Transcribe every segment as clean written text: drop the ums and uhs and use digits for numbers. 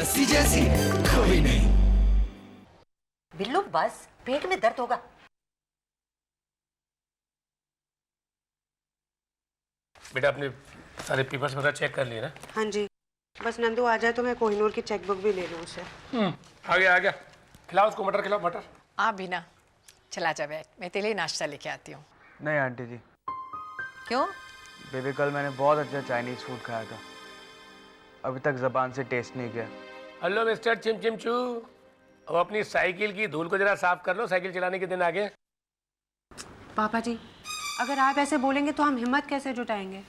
जस्सी जैसी कोई नहीं। बिल्लू बस, पेट में दर्द होगा। बेटा अपने सारे पेपर्स वगैरह चेक कर लिए ना? हाँ जी, बस नंदू आ जाए तो मैं कोहिनूर की चेकबुक भी ले लूँ उससे। आ गया। खिलाओ उसको मटर, खिलाओ मटर। आप भी ना, चला जा बैठ, मैं तेरे लिए नाश्ता लेके आती हूँ। नहीं आंटी जी। क्यों? बेबी कल मैंने बहुत अच्छा चाइनीज फूड खाया था, अभी तक जबान से टेस्ट नहीं किया। हेलो मिस्टर चिमचिमचू, अब अपनी साइकिल की धूल को जरा साफ कर लो, साइकिल चलाने के दिन आ गए। पापा जी, अगर आप ऐसे बोलेंगे तो हम हिम्मत कैसे जुटाएंगे?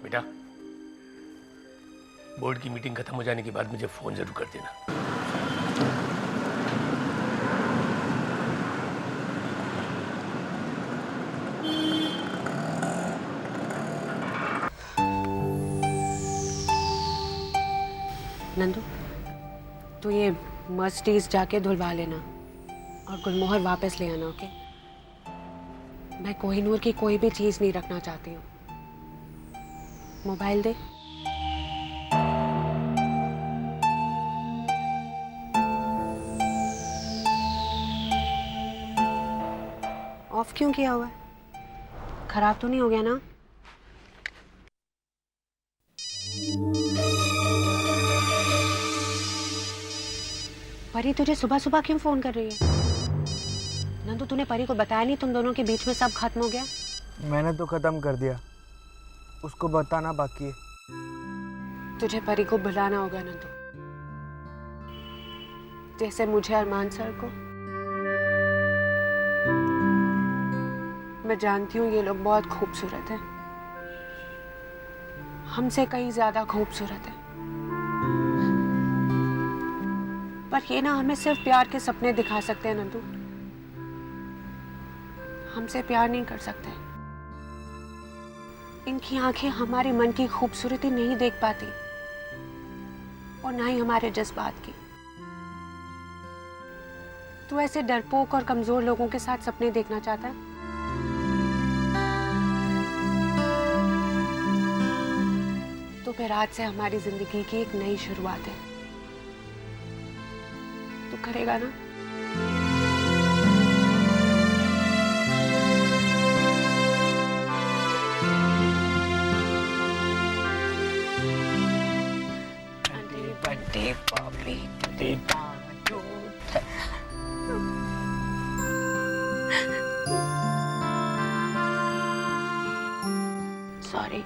बेटा बोर्ड की मीटिंग खत्म हो जाने के बाद मुझे फोन जरूर कर देना। नंदू, तो ये मर्सिडीज जाके धुलवा लेना और गुलमोहर वापस ले आना, ओके? मैं कोहिनूर की कोई भी चीज नहीं रखना चाहती हूँ। Mobile they. ऑफ क्यों किया हुआ है? खराब तो नहीं हो गया ना? परी तुझे सुबह सुबह क्यों फोन कर रही है? नंदू, तूने परी को बताया नहीं तुम दोनों के बीच में सब खत्म हो गया? मैंने तो खत्म कर दिया, उसको बताना बाकी है। तुझे परी को बुलाना होगा नंदू, जैसे मुझे अरमान सर को। मैं जानती हूँ ये लोग बहुत खूबसूरत हैं, हमसे कहीं ज्यादा खूबसूरत है, पर ये ना हमें सिर्फ प्यार के सपने दिखा सकते हैं नंदू, हमसे प्यार नहीं कर सकते। इनकी आंखें हमारे मन की खूबसूरती नहीं देख पाती और ना ही हमारे जज्बात की। तू ऐसे डरपोक और कमजोर लोगों के साथ सपने देखना चाहता है? तो फिर आज से हमारी जिंदगी की एक नई शुरुआत है। तू करेगा ना? बर्थडे पॉपी टुडे सॉरी।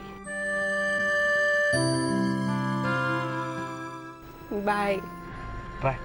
Bye bye.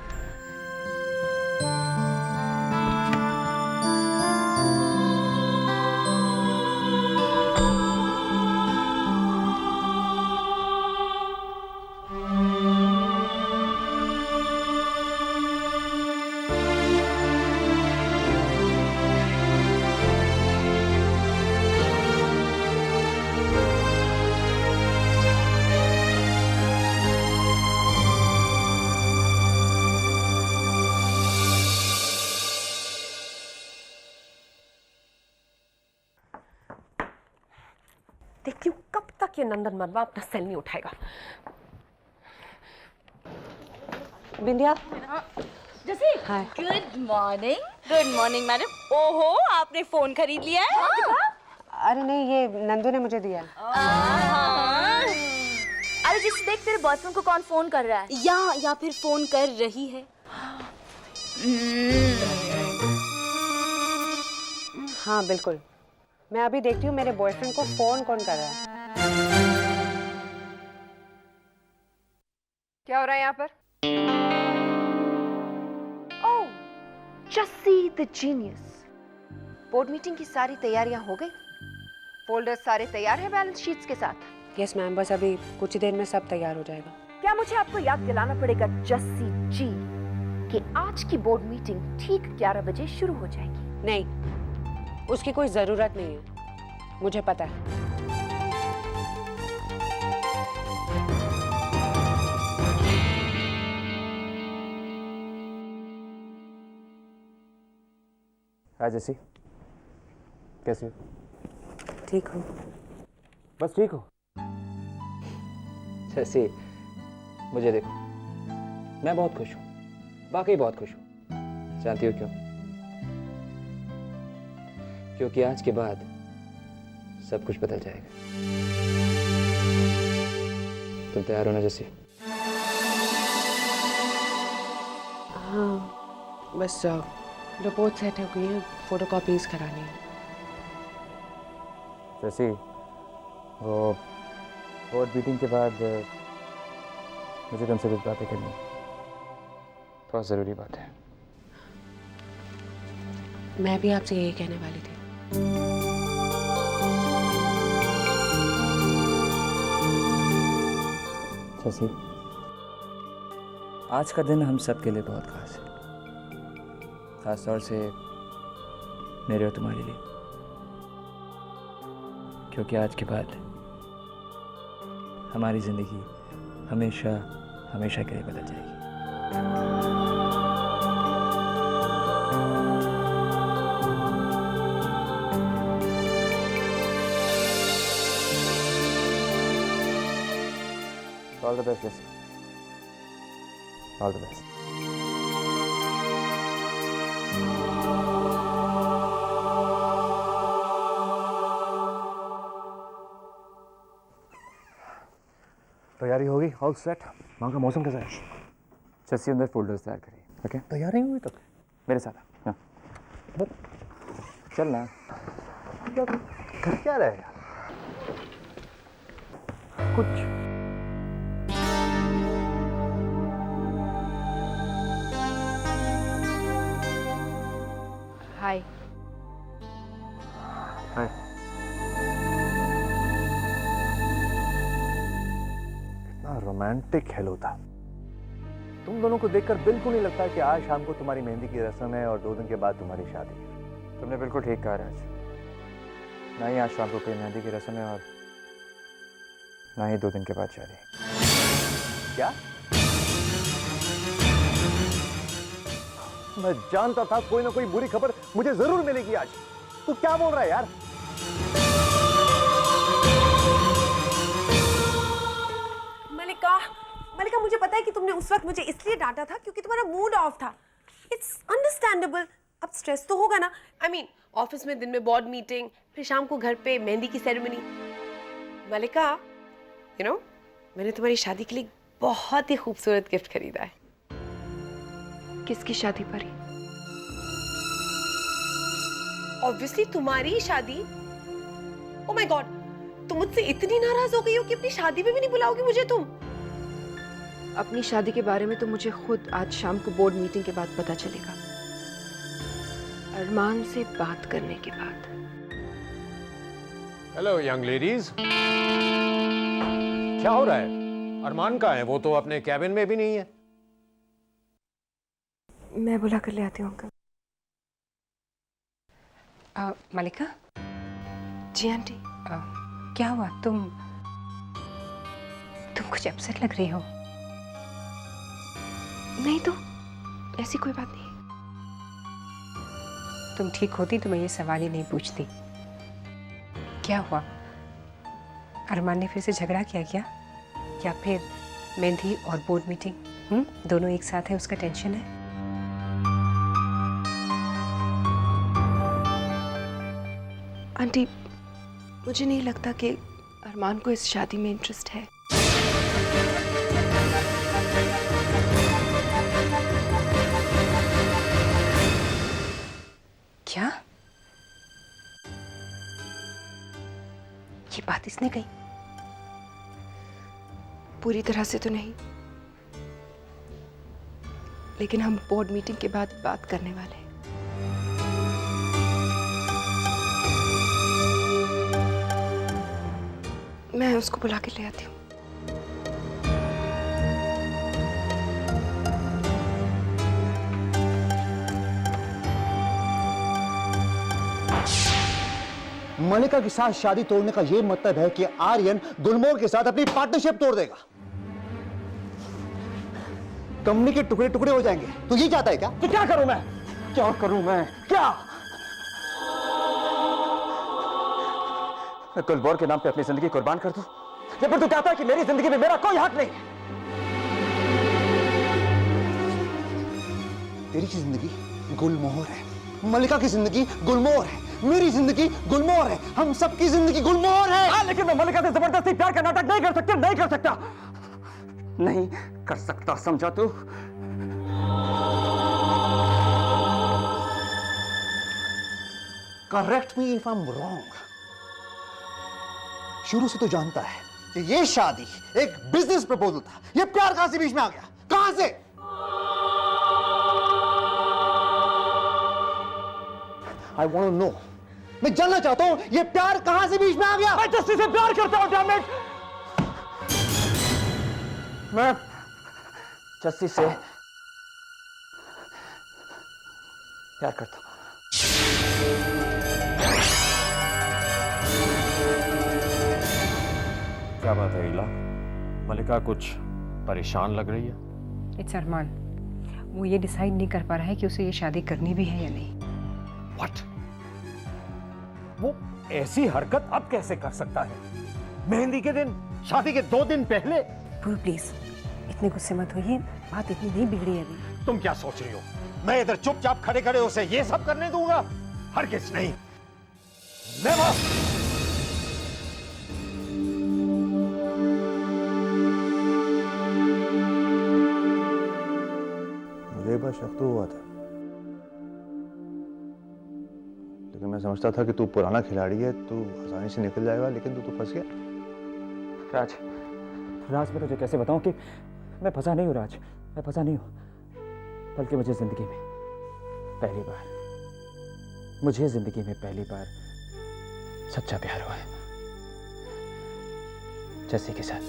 देखती हूँ कब तक ये नंदन मनवा अपना सेल नहीं उठाएगा। बिंदिया, जैसे हाय। Good morning madam. ओहो, आपने फोन खरीद लिया है? अरे नहीं, ये नंदू ने मुझे दिया। अरे जिस देख तेरे बॉयफ्रेंड को कौन फोन कर रहा है या फिर फोन कर रही है। हाँ बिल्कुल, मैं अभी देखती हूँ मेरे बॉयफ्रेंड को फोन कौन कर रहा है। क्या हो रहा है यहाँ पर? ओह, Jassi the genius. Board meeting की सारी तैयारियां हो गई? फोल्डर्स सारे तैयार हैं बैलेंस शीट्स के साथ? यस मैम, बस अभी कुछ देर में सब तैयार हो जाएगा। क्या मुझे आपको याद दिलाना पड़ेगा जस्सी जी कि आज की बोर्ड मीटिंग ठीक 11 बजे शुरू हो जाएगी? नहीं, उसकी कोई जरूरत नहीं है, मुझे पता है। हाय जैसी, कैसी हो? ठीक हो? बस ठीक हो? जैसे मुझे देखो, मैं बहुत खुश हूँ, वाकई बहुत खुश हूँ। जानती हो क्यों? क्योंकि आज के बाद सब कुछ बदल जाएगा। तुम तैयार हो ना जैसी? हाँ, बस रिपोर्ट सेट हो गई है, फोटोकॉपीज करानी है। जैसी वो बोर्ड मीटिंग के बाद मुझे तुमसे कुछ बातें करनी है, बहुत ज़रूरी बात है। मैं भी आपसे यही कहने वाली थी। जैसी आज का दिन हम सब के लिए बहुत खास है, खास तौर से मेरे और तुम्हारे लिए, क्योंकि आज के बाद हमारी ज़िंदगी हमेशा हमेशा के लिए बदल जाएगी। All the best, Jesse. All the best. तैयारी होगी? All set? वहाँ का मौसम कैसा है? जैसे अंदर फोल्डर्स तैयार करिए। ओके? तैयारी हुई तक? मेरे साथ आ। हाँ। चल ना। कर क्या रहे यार? कुछ हाय। हाय। कितना रोमांटिक हेलो था। तुम दोनों को देखकर बिल्कुल नहीं लगता कि आज शाम को तुम्हारी मेहंदी की रस्म है और 2 दिन के बाद तुम्हारी शादी है। तुमने बिल्कुल ठीक कहा राज। ना ही आज शाम को कोई मेहंदी की रस्म है और ना ही 2 दिन के बाद शादी। क्या? मैं जानता था कोई ना कोई बुरी खबर मुझे जरूर मिलेगी आज। तू क्या बोल रहा है यार? मलिका, मुझे पता है कि तुमने उस वक्त मुझे इसलिए डांटा था क्योंकि तुम्हारा मूड ऑफ था। It's understandable. अब स्ट्रेस तो होगा ना। आई मीन ऑफिस में दिन में बोर्ड मीटिंग, फिर शाम को घर पे मेहंदी की सेरेमनी। मलिका, यू नो, मैंने तुम्हारी शादी के लिए बहुत ही खूबसूरत गिफ्ट खरीदा है। किसकी शादी पर? ऑब्वियसली तुम्हारी शादी। ओह माय गॉड, तुम मुझसे इतनी नाराज हो गई हो कि अपनी शादी में भी नहीं बुलाओगी मुझे तुम? अपनी शादी के बारे में तो मुझे खुद आज शाम को बोर्ड मीटिंग के बाद पता चलेगा, अरमान से बात करने के बाद। हेलो यंग लेडीज, क्या हो रहा है? अरमान कहाँ है? वो तो अपने कैबिन में भी नहीं है। मैं बुला कर ले आती हूँ अंकल। मलिका? जी आंटी। क्या हुआ? तुम कुछ अपसेट लग रही हो। नहीं तो ऐसी कोई बात नहीं। तुम ठीक होती तो मैं ये सवाल ही नहीं पूछती। क्या हुआ? अरमान ने फिर से झगड़ा किया क्या? या फिर मेहंदी और बोर्ड मीटिंग दोनों एक साथ है, उसका टेंशन है? आंटी, मुझे नहीं लगता कि अरमान को इस शादी में इंटरेस्ट है। क्या? ये बात इसने कही? पूरी तरह से तो नहीं, लेकिन हम बोर्ड मीटिंग के बाद बात करने वाले हैं। मैं उसको बुला के ले आती हूँ। मलिका के साथ शादी तोड़ने का यह मतलब है कि आर्यन गुलमोहर के साथ अपनी पार्टनरशिप तोड़ देगा। कंपनी के टुकड़े टुकड़े हो जाएंगे। तो ये चाहता है क्या? तो क्या करूं मैं? क्या करूं मैं? क्या? मैं गुलमोहर के नाम पे अपनी जिंदगी कुर्बान कर दूं? या फिर तू चाहता है कि मेरी जिंदगी में मेरा कोई हक नहीं? तेरी जिंदगी गुलमोहर है, मल्लिका की जिंदगी गुलमोहर है, मेरी जिंदगी गुलमोहर है, हम सबकी जिंदगी गुलमोहर है। हाँ, लेकिन मैं मल्लिका से जबरदस्ती प्यार का नाटक नहीं कर सकता, नहीं कर सकता, नहीं कर सकता, समझा तू? Correct me if I am wrong. शुरू से तो जानता है कि ये शादी एक बिजनेस प्रपोजल था। ये प्यार कहां से बीच में आ गया? कहां से? आई वांट टू नो, मैं जानना चाहता हूं ये प्यार कहां से बीच में आ गया? मैं जस्सी से प्यार करता हूं, डैम इट। मैं जस्सी से प्यार करता हूं। क्या बात है इला? मल्लिका कुछ परेशान लग रही है। इट्स अरमान, वो ये डिसाइड नहीं कर पा रहा है कि उसे ये शादी करनी भी है या नहीं। What? वो ऐसी हरकत अब कैसे कर सकता है? मेहंदी के दिन, शादी के 2 दिन पहले। प्लीज इतने गुस्से मत होइए, बात इतनी नहीं बिगड़ी है अभी। तुम क्या सोच रही हो? मैं इधर चुपचाप खड़े खड़े उसे ये सब करने दूंगा? हरगिज़ नहीं। नेवर। मुझे एक बार शक तो हुआ था, लेकिन मैं समझता था कि तू पुराना खिलाड़ी है, तू आसानी से निकल जाएगा, लेकिन तू तो फंस गया। राज, मैं तुझे कैसे बताऊं कि मैं फंसा नहीं हूं राज, मैं फंसा नहीं हूं। बल्कि मुझे जिंदगी में पहली बार सच्चा प्यार हुआ है जस्सी के साथ।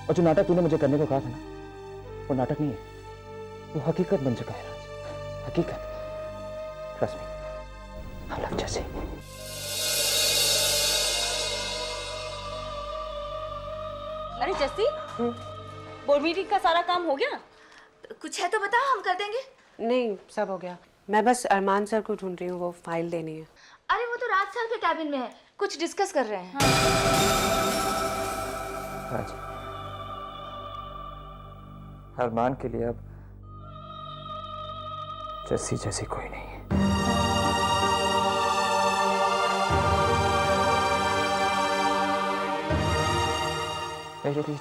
और जो नाटक तूने मुझे करने को कहा था ना, वो नाटक नहीं है, वो हकीकत बन चुका है राज, हकीकत। Trust me, I love Jassi. अरे जस्सी, बोर्ड मीटिंग का सारा काम हो गया? कुछ है तो बता, हम कर देंगे। नहीं, सब हो गया। मैं बस अरमान सर को ढूंढ रही हूँ, वो फाइल देनी है। अरे वो तो राज सर के कैबिन में है, कुछ डिस्कस कर रहे हैं। राज, अरमान के लिए अब जस्सी जैसी कोई नहीं है। मेरे लिए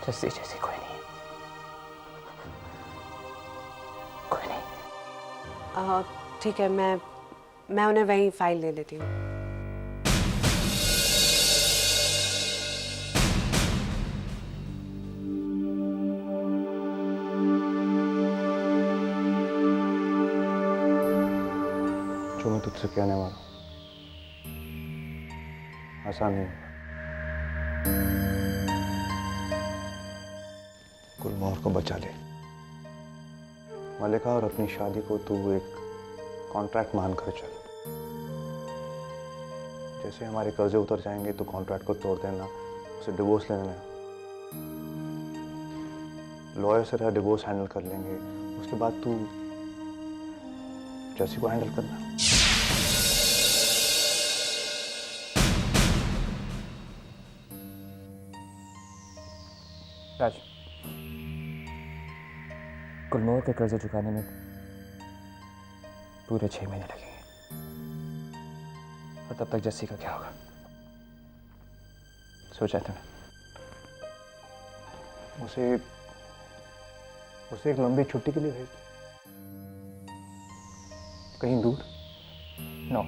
जस्सी जैसी कोई नहीं है, कोई नहीं। ठीक है, मैं उन्हें वहीं फाइल दे देती हूँ। जो मैं तुझसे कहने वाला हूं आसान नहीं है। गुलमोहर को बचा ले मल्लिका, और अपनी शादी को तू एक कॉन्ट्रैक्ट मानकर चल। जैसे हमारे कर्जे उतर जाएंगे तो कॉन्ट्रैक्ट को तोड़ देना, उसे डिवोर्स ले लेना, लॉयर से डिवोर्स हैंडल कर लेंगे, उसके बाद तू जैसी को हैंडल करना। राज, गुलमोहर के कर्जे चुकाने में पूरे 6 महीने लगेंगे, और तब तक जस्सी का क्या होगा? सोचा था उसे एक लंबी छुट्टी के लिए भेज, कहीं दूर। नो,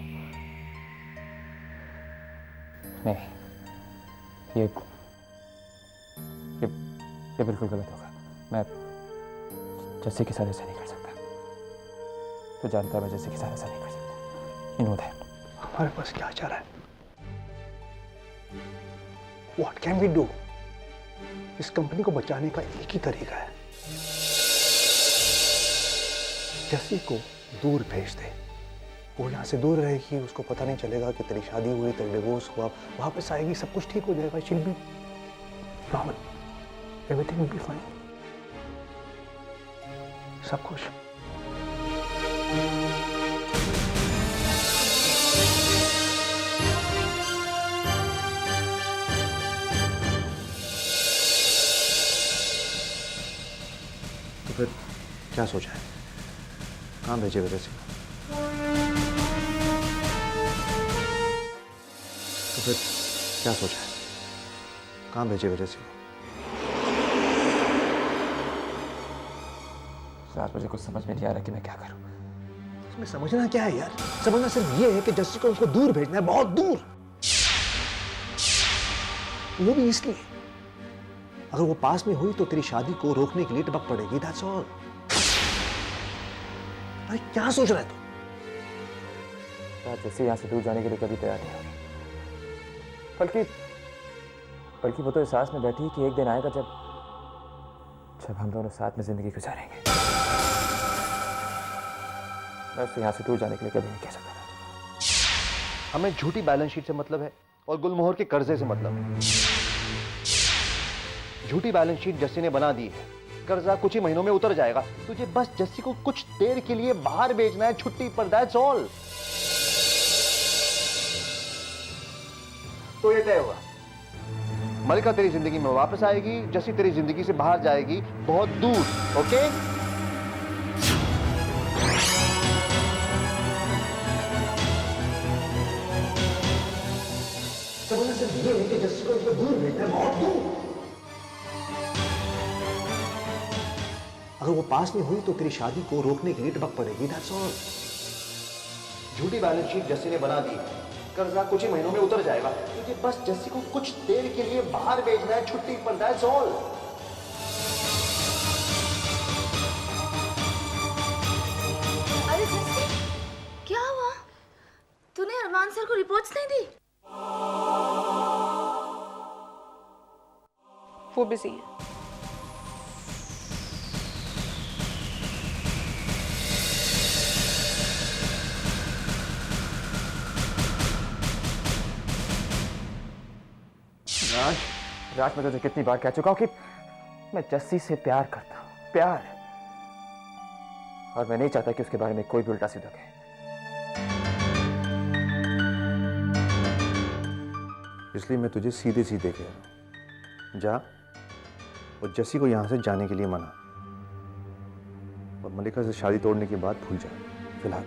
नहीं, ये बिल्कुल गलत होगा। मैं जस्सी के साथ ऐसा नहीं कर सकता। तो जानता है मैं जस्सी के साथ ऐसा नहीं कर सकता। You know that. हमारे पास क्या चारा है? What can we do? इस कंपनी को बचाने का एक ही तरीका है, जस्सी को दूर भेज दे। वो यहाँ से दूर रहेगी, उसको पता नहीं चलेगा कि तेरी शादी हुई, तेरा डिवोर्स हुआ, वापस आएगी, सब कुछ ठीक हो जाएगा। She'll be normal. Everything will be fine. सब कुछ। क्या सोचा है? कहाँ भेजे हुए जस्सी को? तो फिर क्या सोचा है? कहाँ भेजे हुए जस्सी को? रात मुझे कुछ समझ में नहीं आ रहा कि मैं क्या करूं। इसमें समझना क्या है यार? समझना सिर्फ ये है कि जस्सी को उसको दूर भेजना है, बहुत दूर। वो भी इसलिए, अगर वो पास में हुई तो तेरी शादी को रोकने के लिए टपक पड़ेगी। That's all. अरे क्या सोच रहा है तू? जस्सी यहाँ से दूर जाने के लिए कभी तैयार नहीं होगी। बल्कि वो तो इस आस में बैठी कि एक दिन आएगा जब हम दोनों साथ में जिंदगी गुजारेंगे। मैं उससे यहाँ से दूर जाने के लिए कभी नहीं कह सकता। हमें झूठी बैलेंस शीट से मतलब है और गुलमोहर के कर्जे से मतलब है। झूठी बैलेंस शीट जस्सी ने बना दी है, कर्जा कुछ ही महीनों में उतर जाएगा। तुझे बस जस्सी को कुछ देर के लिए बाहर भेजना है, छुट्टी पर। That's all. तो ये तय हुआ, मलिका तेरी जिंदगी में वापस आएगी, जस्सी तेरी जिंदगी से बाहर जाएगी, बहुत दूर। ओके? समझना सिर्फ ये है कि जस्सी को उसको दूर भेजना है, बहुत दूर। अगर वो पास में हुई तो तेरी शादी को रोकने के लिए टपक पड़ेगी। That's all. झूठी बैलेंस शीट जस्सी ने बना दी, कर्जा कुछ ही महीनों में उतर जाएगा। तुझे बस जस्सी को कुछ देर के लिए बाहर भेजना है, छुट्टी पर। That's all. अरे जस्सी, क्या हुआ? तूने अरमान सर को रिपोर्ट्स नहीं दी? वो बिजी है। राज, मैं तुझे कितनी बार कह चुका हूं कि मैं जस्सी से प्यार करता हूं, प्यार। और मैं नहीं चाहता कि उसके बारे में कोई भी उल्टा सीधा कहे। इसलिए मैं तुझे सीधे सीधे कह रहा हूं, जा और जस्सी को यहां से जाने के लिए मना, और मलिका से शादी तोड़ने की बात भूल जा फिलहाल।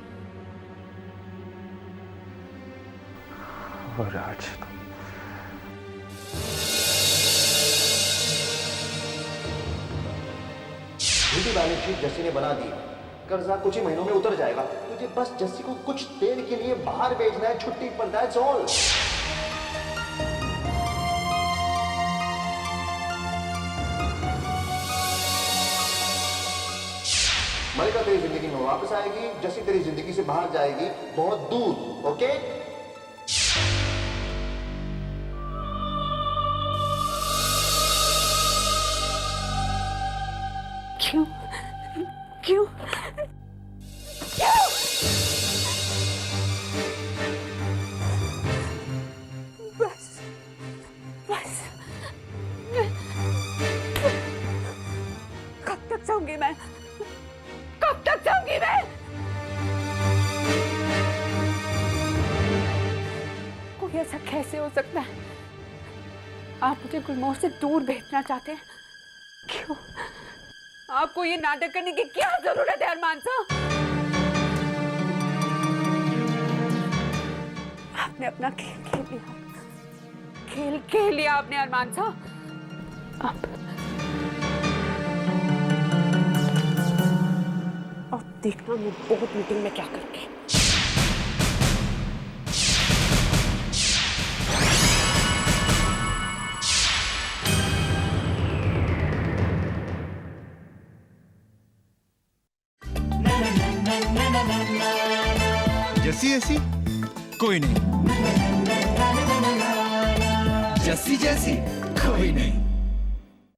और राज, झूठी बैलेंस शीट जस्सी ने बना दी, कर्जा कुछ ही महीनों में उतर जाएगा। तुझे बस जस्सी को कुछ देर के लिए बाहर भेजना है, छुट्टी पर। That's all. मलिका तेरी जिंदगी में वापस आएगी, जस्सी तेरी जिंदगी से बाहर जाएगी, बहुत दूर। ओके? क्यों? क्यों? क्यों? बस कब तक जाऊंगी मैं? कब तक जाऊंगी मैं? कोई ऐसा कैसे हो सकता है? आप मुझे गुलमोहर से दूर भेजना चाहते हैं? क्यों? आपको ये नाटक करने की क्या जरूरत है अरमान साहब? आपने अपना खेल खेल लिया, खेल खेल लिया आपने अरमान साहब। अब देखना मैं बोर्ड मीटिंग में क्या करूंगी। जस्सी ऐसी कोई नहीं, जस्सी जैसी कोई नहीं।